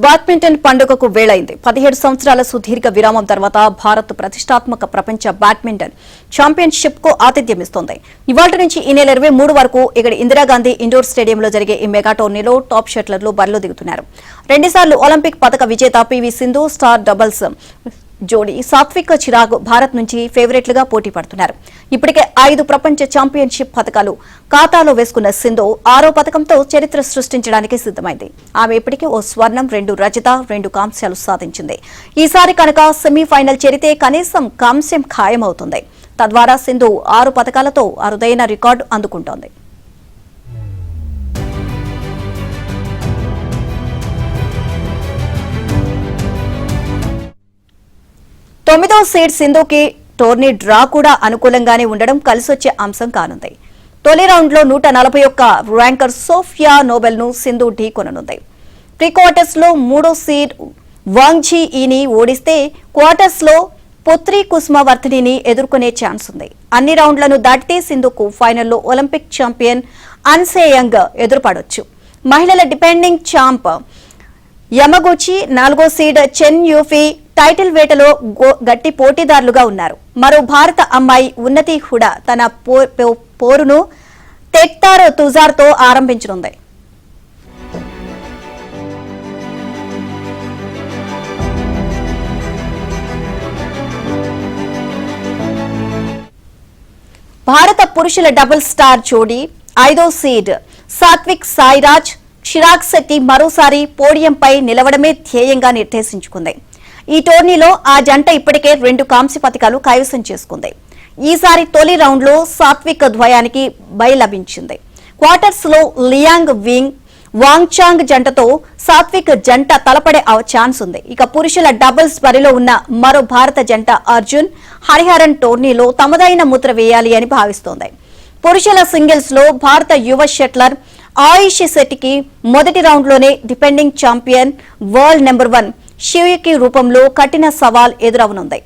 Badminton పండుగకు వేళైంది. 17 సంవత్సరాల సుదీర్ఘ విరామం తర్వాత భారత్ ప్రతిష్టాత్మక ప్రపంచ బ్యాడ్మింటన్ ఛాంపియన్షిప్ కు ఆతిథ్యమిస్తోంది. ఇవాళ్టి నుంచి ఈ నెల 23 వరకు ఇక్కడ ఇందిరాగాంధీ ఇండోర్ స్టేడియంలో జరిగే ఈ మెగా టోర్నీలో టాప్ షట్లర్లు బరిలో దిగుతున్నారు. రెండుసార్లు ఒలింపిక్ పతక విజేత పీవీ సింధు, స్టార్ డబుల్స్ జోడీ సాత్విక్ చిరాగ్ భారత్ నుంచి ఫేవరెట్లుగా పోటీ పడుతున్నారు. ఇప్పటికే 5 ప్రపంచ ఛాంపియన్షిప్ పతకాలు ఖాతాలో వేసుకున్న సింధు 6వ పతకంతో చరిత్ర సృష్టించడానికి సిద్దమైంది. ఆమె ఇప్పటికే ఓ స్వర్ణం, 2 రజత, 2 కాంస్యాలు సాధించింది. ఈసారి కనుక సెమీఫైనల్ చేరితే కనీసం కాంస్యం ఖాయమవుతుంది. తద్వారా సింధు 6 పతకాలతో అరుదైన రికార్డు అందుకుంటోంది. తొమ్మిదవ సీడ్ సింధుకి టోర్నీ డ్రా కూడా అనుకూలంగానే ఉండడం కలిసొచ్చే అంశం కానుంది. తొలి రౌండ్లో 141 ర్యాంకర్ సోఫియా నోబెల్ ను సింధు ఢీకొననుంది. ప్రీ క్వార్టర్స్ లో 3వ సీడ్ వాంగ్ ఝీ ఈని ఓడిస్తే క్వార్టర్స్ లో పుత్రి కుసుమవర్ధినిని ఎదుర్కొనే ఛాన్స్ ఉంది. అన్ని రౌండ్లను దాటితే సింధుకు ఫైనల్లో ఒలింపిక్ ఛాంపియన్ అన్ సే యంగ్ ఎదురుపడొచ్చు. మహిళల డిపెండింగ్ ఛాంప్ యమగుచి, 4వ సీడ్ చెన్ యూఫీ టైటిల్ వేటలో గట్టి పోటీదారులుగా ఉన్నారు. మరో భారత అమ్మాయి ఉన్నతి హుడా తన పోరును తెక్తార్ తుజార్తో ఆరంభించనుంది. భారత పురుషుల డబుల్ స్టార్ జోడీ 5వ సీడ్ సాత్విక్ సాయిరాజ్, చిరాగ్ శెట్టి మరోసారి పోడియంపై నిలవడమే ధ్యేయంగా నిర్దేశించుకుంది. ఈ టోర్నీలో ఆ జంట ఇప్పటికే 2 కాంస్య పతకాలు కైవసం చేసుకుంది. ఈసారి తొలి రౌండ్లో సాత్విక్ ద్వయానికి బై లభించింది. క్వార్టర్స్ లో లియాంగ్ వింగ్, వాంగ్ చాంగ్ జంటతో సాత్విక్ జంట తలపడే ఛాన్స్ ఉంది. ఇక పురుషుల డబుల్స్ బరిలో ఉన్న మరో భారత జంట అర్జున్, హరిహరన్ టోర్నీలో తమదైన ముద్ర వేయాలి అని భావిస్తోంది. పురుషుల సింగిల్స్ లో భారత యువ షట్లర్ ఆయుష్ శెట్టికి మొదటి రౌండ్లోనే డిపెండింగ్ ఛాంపియన్ వరల్డ్ నెంబర్ 1 షియుకి రూపంలో కఠిన సవాల్ ఎదురవనుంది.